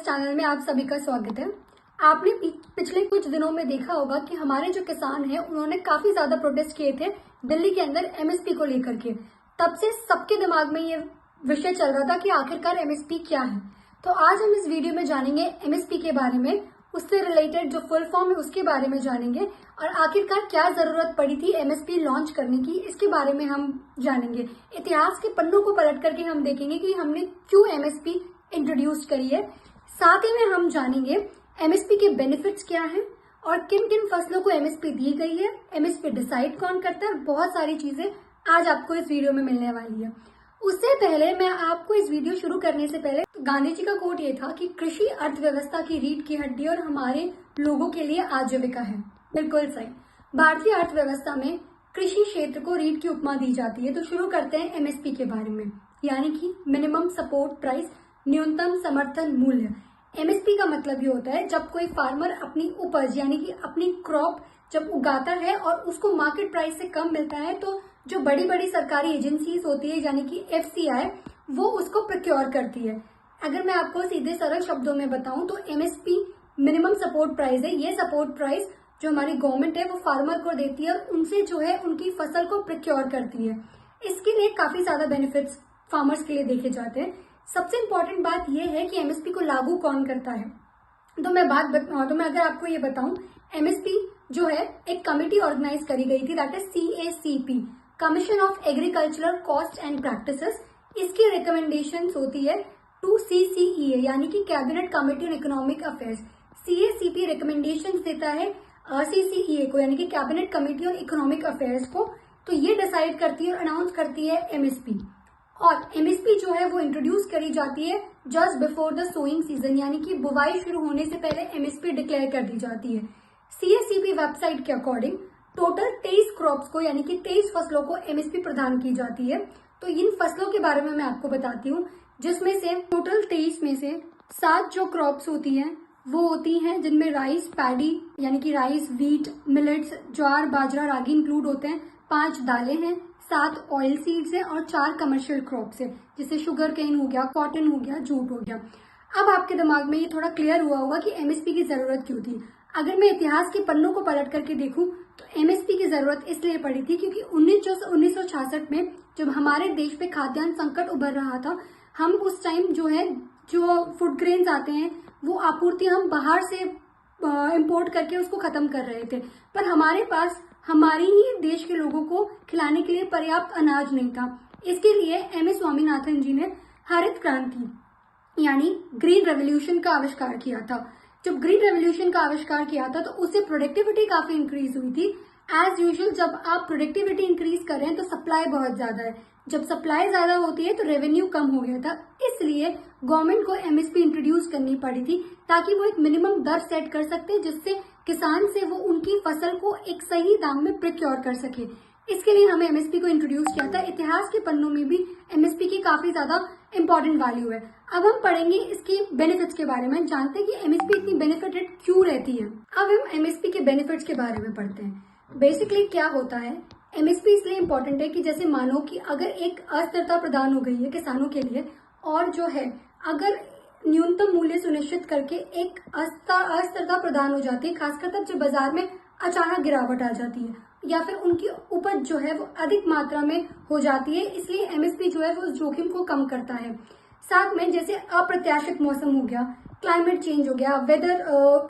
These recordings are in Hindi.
फार्मर्स चैनल में आप सभी का स्वागत है। आपने पिछले कुछ दिनों में देखा होगा कि हमारे जो किसान हैं उन्होंने काफी ज्यादा प्रोटेस्ट किए थे दिल्ली के अंदर एमएसपी को लेकर के। तब से सबके दिमाग में ये विषय चल रहा था कि आखिरकार एमएसपी क्या है। तो आज हम इस वीडियो में जानेंगे एमएसपी के बारे में, उससे रिलेटेड जो फुल फॉर्म है उसके बारे में जानेंगे और आखिरकार क्या जरूरत पड़ी थी एमएसपी लॉन्च करने की, इसके बारे में हम जानेंगे। इतिहास के पन्नों को पलट करके हम देखेंगे कि हमने क्यों एमएसपी इंट्रोड्यूस करी है। साथ ही में हम जानेंगे एमएसपी के बेनिफिट्स क्या हैं और किन किन फसलों को एमएसपी दी गई है, एमएसपी डिसाइड कौन करता है, बहुत सारी चीजें आज आपको इस वीडियो में मिलने वाली है। उससे पहले मैं आपको इस वीडियो शुरू करने से पहले गांधी जी का कोट ये था कि कृषि अर्थव्यवस्था की रीढ़ की हड्डी और हमारे लोगों के लिए आजीविका है। बिल्कुल सही। भारतीय अर्थव्यवस्था में कृषि क्षेत्र को रीढ़ की उपमा दी जाती है। तो शुरू करते हैं एमएसपी के बारे में, यानी कि मिनिमम सपोर्ट प्राइस, न्यूनतम समर्थन मूल्य। एमएसपी का मतलब ये होता है जब कोई फार्मर अपनी उपज यानी कि अपनी क्रॉप जब उगाता है और उसको मार्केट प्राइस से कम मिलता है तो जो बड़ी बड़ी सरकारी एजेंसीज होती है यानी कि एफसीआई वो उसको प्रोक्योर करती है। अगर मैं आपको सीधे सरल शब्दों में बताऊं तो एमएसपी मिनिमम सपोर्ट प्राइस है। ये सपोर्ट प्राइस जो हमारी गवर्नमेंट है वो फार्मर को देती है और उनसे जो है उनकी फसल को प्रोक्योर करती है। इसके लिए काफी ज्यादा बेनिफिट्स फार्मर्स के लिए देखे जाते हैं। सबसे इम्पोर्टेंट बात यह है कि एमएसपी को लागू कौन करता है। तो मैं अगर आपको ये बताऊं, एमएसपी जो है एक कमेटी ऑर्गेनाइज करी गई थी, that is CACP, commission of agricultural cost and practices. इसकी रिकमेंडेशंस होती है टू सीसीईए यानी कि cabinet committee on economic affairs. CACP recommendations देता है सीसीईए को यानी कि cabinet committee on economic affairs को। तो ये डिसाइड करती है और अनाउंस करती है एमएसपी। और एमएसपी जो है वो इंट्रोड्यूस करी जाती है just before the sowing season, यानी कि बुवाई शुरू होने से पहले एमएसपी डिक्लेयर कर दी जाती है। सीएससीपी वेबसाइट के अकॉर्डिंग टोटल 23 क्रॉप्स को यानी कि 23 फसलों को एमएसपी प्रदान की जाती है। तो इन फसलों के बारे में मैं आपको बताती हूँ, जिसमें से टोटल 23 में से 7 जो क्रॉप्स होती हैं वो होती हैं जिनमें राइस, पैडी यानी कि राइस, वीट, मिलेट्स, ज्वार, बाजरा, रागी इंक्लूड होते हैं। 5 दालें हैं, 7 ऑयल सीड्स हैं और 4 कमर्शियल क्रॉप्स हैं, जैसे शुगर केन हो गया, कॉटन हो गया, जूट हो गया। अब आपके दिमाग में ये थोड़ा क्लियर हुआ होगा कि एमएसपी की जरूरत क्यों थी। अगर मैं इतिहास के पन्नों को पलट करके देखूं तो एमएसपी की जरूरत इसलिए पड़ी थी क्योंकि 1966 में जब हमारे देश पे खाद्यान्न संकट उभर रहा था, हम उस टाइम जो फूड ग्रेन्स आते हैं वो आपूर्ति हम बाहर से इम्पोर्ट करके उसको खत्म कर रहे थे, पर हमारे पास हमारी ही देश के लोगों को खिलाने के लिए पर्याप्त अनाज नहीं था। इसके लिए एमएस स्वामीनाथन जी ने हरित क्रांति यानी ग्रीन रेवोल्यूशन का आविष्कार किया था। जब ग्रीन रेवोल्यूशन का आविष्कार किया था तो उससे प्रोडक्टिविटी काफी इंक्रीज हुई थी। एज यूजुअल जब आप प्रोडक्टिविटी इंक्रीज कर रहे हैं तो सप्लाई बहुत ज्यादा है, जब सप्लाई ज्यादा होती है तो रेवेन्यू कम हो गया था। इसलिए गवर्नमेंट को एमएसपी इंट्रोड्यूस करनी पड़ी थी ताकि वो एक मिनिमम दर सेट कर सकते हैं जिससे किसान से वो उनकी फसल को एक सही दाम में प्रोक्योर कर सके। इसके लिए हमें एमएसपी को इंट्रोड्यूस किया था। इतिहास के पन्नों में भी एमएसपी की काफी ज्यादा इंपॉर्टेंट वैल्यू है। अब हम पढ़ेंगे इसकी बेनिफिट्स के बारे में, जानते हैं कि एमएसपी इतनी बेनिफिटेड क्यों रहती है। अब हम एमएसपी के बेनिफिट्स के बारे में पढ़ते हैं। बेसिकली क्या होता है, एमएसपी इसलिए इम्पोर्टेंट है कि जैसे मानो कि अगर एक अस्थिरता प्रदान हो गई है किसानों के लिए और जो है अगर न्यूनतम मूल्य सुनिश्चित करके एक अस्थिरता प्रदान हो जाती है, खासकर तब जब बाजार में अचानक गिरावट आ जाती है या फिर उनकी उपज जो है वो अधिक मात्रा में हो जाती है, इसलिए एमएसपी जो है वो उस जोखिम को कम करता है। साथ में जैसे अप्रत्याशित मौसम हो गया, क्लाइमेट चेंज हो गया, वेदर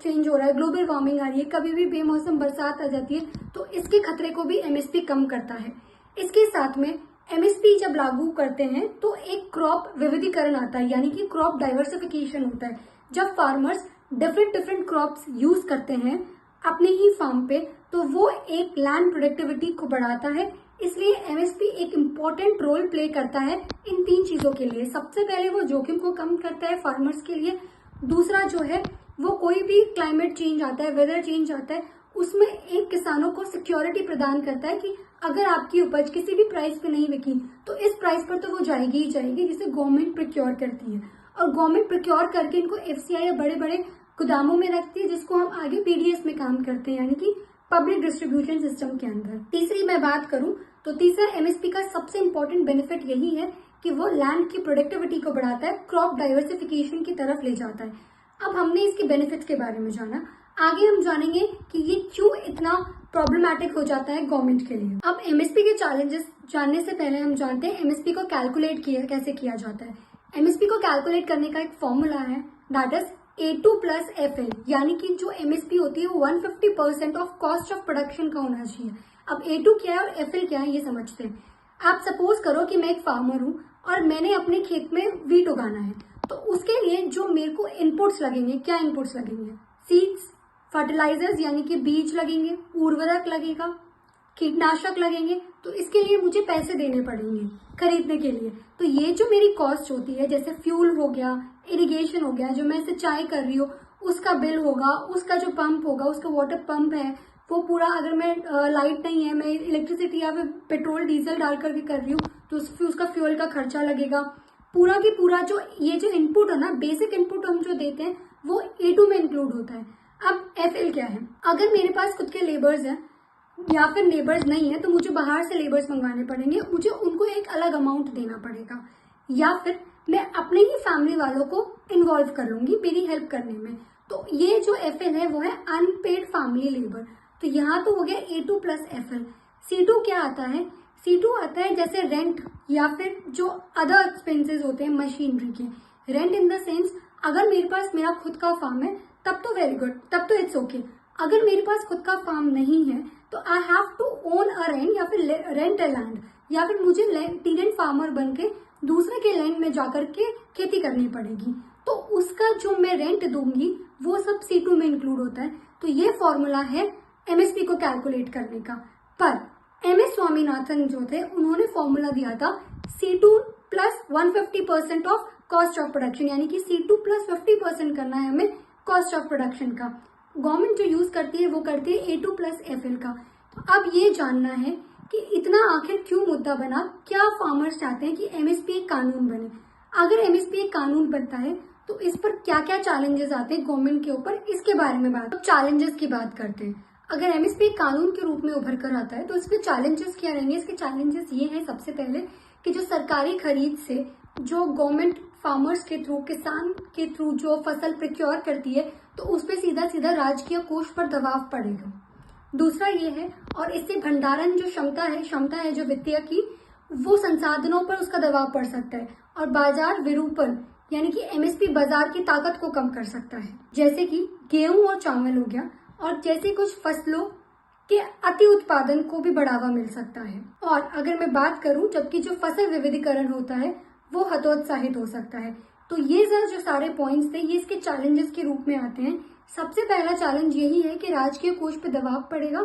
चेंज हो रहा है, ग्लोबल वार्मिंग आ रही है, कभी भी बेमौसम बरसात आ जाती है, तो इसके खतरे को भी एमएसपी कम करता है। इसके साथ में एमएसपी जब लागू करते हैं तो एक क्रॉप विविधीकरण आता है यानी कि क्रॉप डाइवर्सिफिकेशन होता है। जब फार्मर्स डिफरेंट क्रॉप्स यूज करते हैं अपने ही फार्म पे तो वो एक लैंड प्रोडक्टिविटी को बढ़ाता है। इसलिए एमएसपी एक इम्पोर्टेंट रोल प्ले करता है इन 3 चीजों के लिए। सबसे पहले वो जोखिम को कम करता है फार्मर्स के लिए। दूसरा जो है वो कोई भी क्लाइमेट चेंज आता है, वेदर चेंज आता है, उसमें एक किसानों को सिक्योरिटी प्रदान करता है कि अगर आपकी उपज किसी भी प्राइस पे नहीं बिकी तो इस प्राइस पर तो वो जाएगी ही जाएगी, जिसे गवर्नमेंट प्रोक्योर करती है और गवर्नमेंट प्रोक्योर करके इनको एफसीआई या बड़े बड़े गोदामों में रखती है, जिसको हम आगे पीडीएस में काम करते हैं यानी कि पब्लिक डिस्ट्रीब्यूशन सिस्टम के अंदर। तीसरी मैं बात करूं तो तीसरा एमएसपी का सबसे इम्पोर्टेंट बेनिफिट यही है कि वो लैंड की प्रोडक्टिविटी को बढ़ाता है, क्रॉप डाइवर्सिफिकेशन की तरफ ले जाता है। अब हमने इसके बेनिफिट्स के बारे में जाना, आगे हम जानेंगे कि ये क्यों इतना प्रॉब्लमैटिक हो जाता है गवर्नमेंट के लिए। अब एमएसपी के चैलेंजेस जानने से पहले हम जानते हैं एमएसपी को कैलकुलेट कैसे किया जाता है। एमएसपी को कैलकुलेट करने का एक फॉर्मूला है, that is A2 plus FL, यानी कि जो एमएसपी होती है वो 150% ऑफ कॉस्ट ऑफ प्रोडक्शन का होना चाहिए। अब A2 क्या है और FL क्या है ये समझते हैं। आप सपोज करो कि मैं एक फार्मर हूँ और मैंने अपने खेत में वीट उगाना है, तो उसके लिए जो मेरे को इनपुट्स लगेंगे, क्या इनपुट्स लगेंगे? सीड्स, फर्टिलाइजर्स यानी कि बीज लगेंगे, उर्वरक लगेगा, कीटनाशक लगेंगे, तो इसके लिए मुझे पैसे देने पड़ेंगे खरीदने के लिए। तो ये जो मेरी कॉस्ट होती है, जैसे फ्यूल हो गया, इरिगेशन हो गया, जो मैं सिंचाई कर रही हूँ उसका बिल होगा, उसका जो पंप होगा, उसका वाटर पंप है वो पूरा, अगर मैं लाइट नहीं है, मैं इलेक्ट्रिसिटी या फिर पेट्रोल डीजल डाल करके कर रही हूँ तो उसका फ्यूल का खर्चा लगेगा। पूरा की पूरा जो ये जो इनपुट है ना, बेसिक इनपुट हम जो देते हैं वो A2 में इंक्लूड होता है। अब FL क्या है? अगर मेरे पास खुद के लेबर्स हैं या फिर लेबर्स नहीं है तो मुझे बाहर से लेबर्स मंगवाने पड़ेंगे, मुझे उनको एक अलग अमाउंट देना पड़ेगा, या फिर मैं अपने ही फैमिली वालों को इन्वॉल्व कर लूंगी मेरी हेल्प करने में। तो ये जो FL है वो है अनपेड फैमिली लेबर। तो यहाँ तो हो गया A2 प्लस FL। C2 क्या आता है? C2 आता है जैसे रेंट या फिर जो अदर एक्सपेंसेस होते हैं मशीनरी के। रेंट इन द सेंस, अगर मेरे पास मेरा खुद का फार्म है तब तो वेरी गुड, तब तो इट्स ओके। अगर मेरे पास खुद का फार्म नहीं है तो I have to own a rent या फिर रेंट अ लैंड, या फिर मुझे टेनेंट फार्मर बन के दूसरे के लैंड में जाकर के खेती करनी पड़ेगी। तो उसका जो मैं रेंट दूंगी वो सब C2 में इंक्लूड होता है। तो ये फॉर्मूला है एमएसपी को कैलकुलेट करने का। पर MS स्वामीनाथन जो थे उन्होंने फॉर्मूला दिया था C2 plus 150% of cost of production, यानी कि C2 प्लस 50% करना है हमें कॉस्ट ऑफ प्रोडक्शन का। गवर्नमेंट जो यूज करती है वो करती है A2 प्लस FL का। तो अब ये जानना है कि इतना आखिर क्यों मुद्दा बना, क्या फार्मर्स चाहते हैं कि MSP एक कानून बने। अगर MSP एक कानून बनता है तो इस पर क्या क्या चैलेंजेस आते हैं गवर्नमेंट के ऊपर, इसके बारे में बात, चैलेंजेस की बात करते हैं। अगर MSP एक कानून के रूप में उभर कर आता है तो इसके चैलेंजेस क्या रहेंगे? इसके चैलेंजेस ये हैं, सबसे पहले कि जो सरकारी खरीद से जो गवर्नमेंट फार्मर्स के थ्रू, किसान के थ्रू जो फसल प्रिक्योर करती है तो उस पर सीधा सीधा राजकीय कोष पर दबाव पड़ेगा। दूसरा ये है, और इससे भंडारण जो क्षमता है जो वित्तीय की, वो संसाधनों पर उसका दबाव पड़ सकता है। और बाजार विरूपण यानी कि MSP बाजार की ताकत को कम कर सकता है, जैसे कि गेहूं और चावल हो गया, और जैसे कुछ फसलों के अति उत्पादन को भी बढ़ावा मिल सकता है। और अगर मैं बात करूं, जबकि जो फसल विविधीकरण होता है वो हतोत्साहित हो सकता है। तो ये जो सारे पॉइंट्स थे ये इसके चैलेंजेस के रूप में आते हैं। सबसे पहला चैलेंज यही है कि राजकीय कोष पे दबाव पड़ेगा,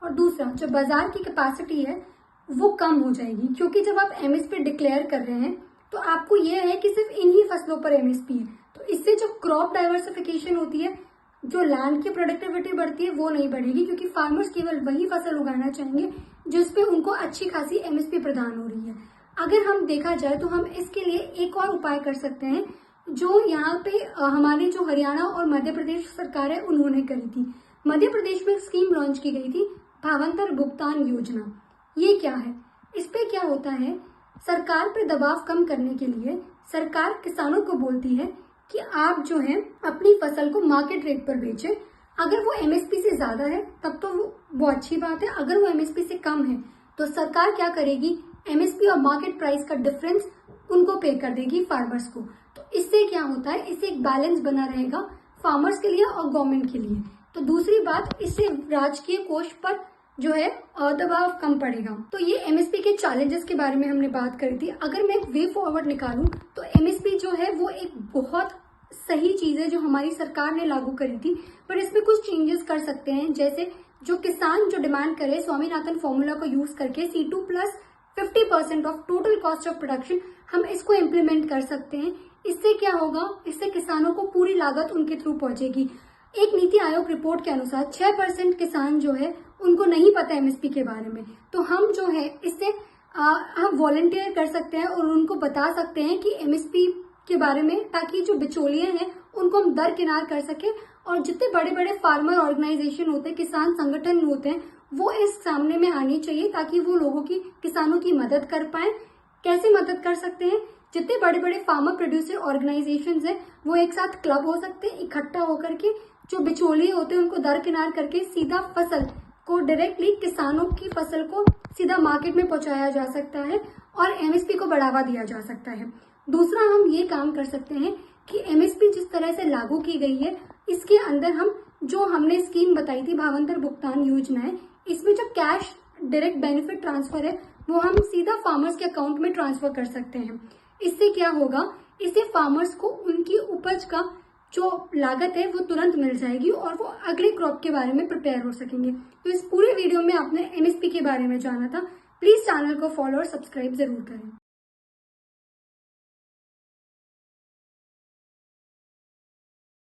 और दूसरा जो बाजार की कैपेसिटी है वो कम हो जाएगी, क्योंकि जब आप MSP डिक्लेयर कर रहे हैं तो आपको ये है कि सिर्फ इन्हीं फसलों पर MSP है। तो इससे जो क्रॉप डाइवर्सिफिकेशन होती है, जो लैंड की प्रोडक्टिविटी बढ़ती है, वो नहीं बढ़ेगी, क्योंकि फार्मर्स केवल वही फसल उगाना चाहेंगे जिसपे उनको अच्छी खासी MSP प्रदान हो रही है। अगर हम देखा जाए तो हम इसके लिए एक और उपाय कर सकते हैं, जो यहाँ पे हमारी जो हरियाणा और मध्य प्रदेश सरकार है उन्होंने करी थी। मध्य प्रदेश में एक स्कीम लॉन्च की गई थी, भावांतर भुगतान योजना। ये क्या है? इस पे क्या होता है, सरकार पे दबाव कम करने के लिए सरकार किसानों को बोलती है कि आप जो है अपनी फसल को मार्केट रेट पर बेचें। अगर वो MSP से ज्यादा है तब तो वो अच्छी बात है, अगर वो MSP से कम है तो सरकार क्या करेगी, MSP और मार्केट प्राइस का डिफरेंस उनको पे कर देगी फार्मर्स को। तो इससे क्या होता है, इससे एक बैलेंस बना रहेगा फार्मर्स के लिए और गवर्नमेंट के लिए। तो दूसरी बात, इससे राजकीय कोष पर जो है दबाव कम पड़ेगा। तो ये MSP के चैलेंजेस के बारे में हमने बात करी थी। अगर मैं एक वे फॉरवर्ड निकालूं तो MSP जो है वो एक बहुत सही चीज है जो हमारी सरकार ने लागू करी थी, पर इसमें कुछ चेंजेस कर सकते हैं। जैसे जो किसान जो डिमांड करे स्वामीनाथन फॉर्मूला को यूज करके C2 plus 50% of total cost of production, हम इसको इम्प्लीमेंट कर सकते हैं। इससे क्या होगा, इससे किसानों को पूरी लागत उनके थ्रू पहुंचेगी। एक नीति आयोग रिपोर्ट के अनुसार 6% किसान जो है उनको नहीं पता MSP के बारे में। तो हम जो है इससे हम वॉलंटियर कर सकते हैं और उनको बता सकते हैं कि MSP के बारे में, ताकि जो बिचौलिए हैं उनको हम दरकिनार कर सके। और जितने बड़े बड़े फार्मर ऑर्गेनाइजेशन होते हैं, किसान संगठन होते हैं, वो इस सामने में आनी चाहिए, ताकि वो लोगों की, किसानों की मदद कर पाए। कैसे मदद कर सकते हैं? जितने बड़े बड़े फार्मर प्रोड्यूसर ऑर्गेनाइजेशंस हैं वो एक साथ क्लब हो सकते हैं, इकट्ठा होकर के जो बिचौलिए होते हैं उनको दरकिनार करके सीधा फसल को डायरेक्टली किसानों की फसल को सीधा मार्केट में पहुंचाया जा सकता है और एमएसपी को बढ़ावा दिया जा सकता है। दूसरा हम ये काम कर सकते हैं कि एमएसपी जिस तरह से लागू की गई है इसके अंदर हम जो हमने स्कीम बताई थी भावांतर भुगतान योजना है, इसमें जो कैश डायरेक्ट बेनिफिट ट्रांसफर है वो हम सीधा फार्मर्स के अकाउंट में ट्रांसफर कर सकते हैं। इससे क्या होगा, इससे फार्मर्स को उनकी उपज का जो लागत है वो तुरंत मिल जाएगी और वो अगले क्रॉप के बारे में प्रिपेयर हो सकेंगे। तो इस पूरे वीडियो में आपने एमएसपी के बारे में जाना था। प्लीज चैनल को फॉलो और सब्सक्राइब जरूर करें।